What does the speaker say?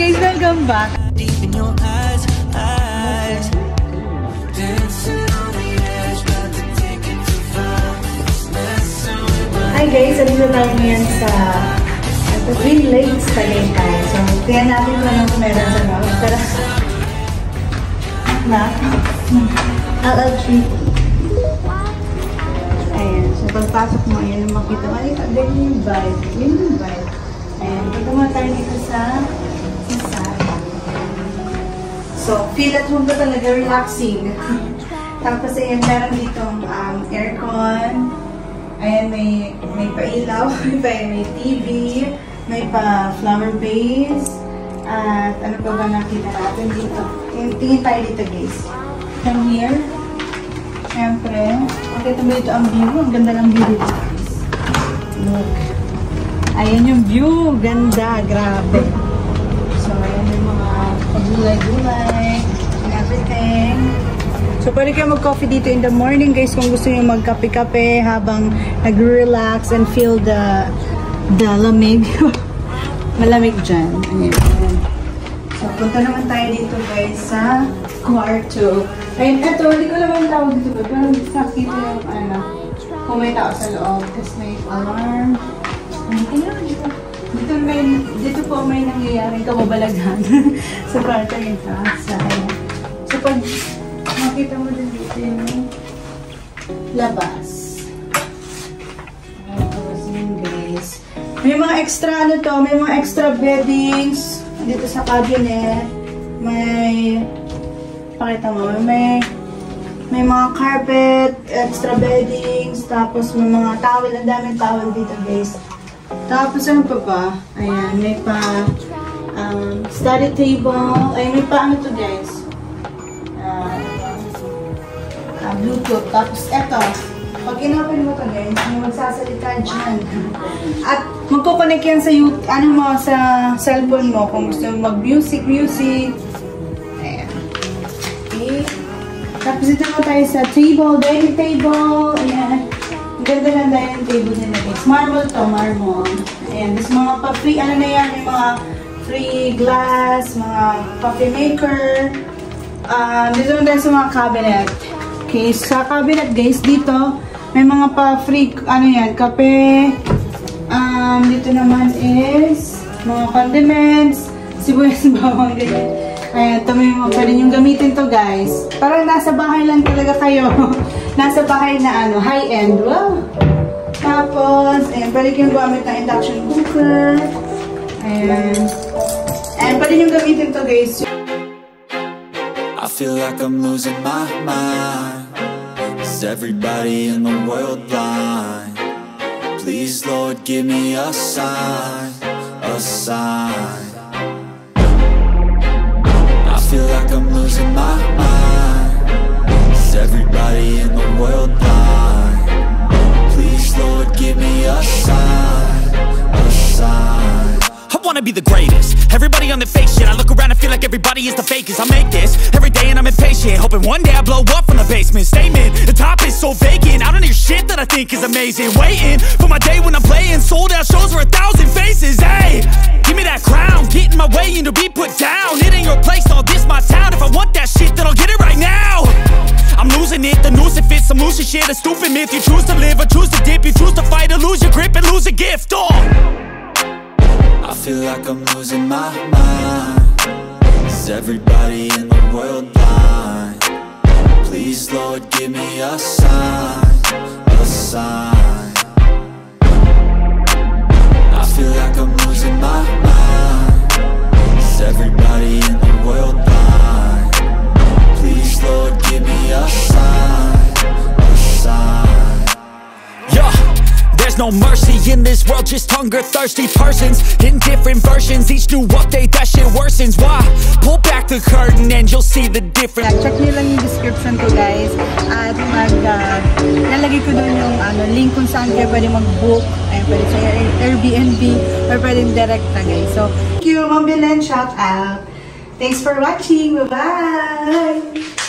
guys, welcome back. Hi guys, andito tayo ngayon sa Twin Lakes, Tagaytay. So, kaya natin kung anong meron sa loob. Tara. LL3. Ayan. So, pagpasok mo, ayan, makita mo. Ay, yung vibe. Yun yung vibe. Ayan. Punta mo tayo dito sa Sara. So, feel at home ka talaga, relaxing. Tapos, ayan, meron ditong aircon. Ayan, may pa-ilaw, may TV, may pa-flower vase, at ano pa ba nakita natin dito? Tingin tayo dito, guys. From here, syempre, makita mo dito ang view. Ang ganda ng view dito, guys. Look. Ayan yung view. Ganda, grabe. So, ayan yung mga pagulay-gulay and everything. So, pwede kayo mag-coffee dito in the morning, guys, kung gusto nyo mag-kape-kape habang nag-relax and feel the lamig. Malamig dyan. Ayan. So, punta naman tayo dito, guys, sa kwarto. Ayun, eto, hindi ko naman tawag dito, pero sakita yung, kung may tao sa loob. Tapos may alarm. Dito po may nangyayaring kababalaghan sa kwarto nito. So, pag makita mo din dito yung labas. Tapos yun, guys. May mga extra may mga extra beddings dito sa cabinet. Pakita mo, may mga carpet, extra beddings, tapos may mga towel, ang daming towel dito, guys. Tapos ano pa ba? Ayan, may pa study table. Ay, may pa ano to, guys? Bluetooth. Tapos, eto. Pag in-open mo ito, guys, may magsasalita dyan. At magkoconnect yan sa cellphone mo kung gusto mo mag-music. Ayan. Okay. Tapos, ito mo tayo sa table, dining table. Ayan. Ang ganda-ganda yung table nila, guys. Marble to, marble. Ayan. Tapos, mga pa-free, ano na yan, yung mga free glass, mga coffee maker. Dito mo tayo sa mga cabinet. Okay, sa cabinet, guys, dito, may mga pa-free, kape. Dito naman is, mga condiments, sibuyas, bawang, ganyan. Ayan, ito may mga pwede nyo gamitin to, guys. Parang nasa bahay lang talaga kayo. Nasa bahay na, high-end. Wow! Tapos, ayan, pwede nyo gamit ng induction cooker. Ayan. Ayan, pwede nyo gamitin to, guys. I feel like I'm losing my mind. Is everybody in the world blind? Please, Lord, give me a sign, a sign. I feel like I'm losing my mind. Is everybody in the world blind? Please, Lord, give me a sign, a sign. I wanna be the greatest. Everybody on the fake shit. I look around and feel like everybody is the fakest. I make this every day and I'm impatient, hoping one day I blow up from the basement. Statement, the top is so vacant. I don't hear shit that I think is amazing. Waiting for my day when I'm playing sold out shows for 1,000 faces. Hey, give me that crown, get in my way and to be put down. It ain't your place, all this my town. If I want that shit, then I'll get it right now. I'm losing it, the noose it fits. I'm losing shit, a stupid myth. You choose to live or choose to dip. You choose to fight or lose your grip and lose a gift. I feel like I'm losing my mind. Is everybody in the world blind? Please, Lord, give me a sign, a sign. I feel like I'm losing my mind. Is everybody in the world blind? Please, Lord, give me a sign, a sign. Yeah. There's no mercy in this world, just hunger-thirsty persons in different versions. Each new update, that shit worsens. Why? Pull back the curtain and you'll see the difference. Check nyo lang yung description ko, guys. At nalagay ko doon yung link kung saan kayo pwede mag-book. Ayan, pwede sa Airbnb or pwede direct na, guys. So, thank you, Ma'am Belen. Shout out. Thanks for watching. Bye-bye!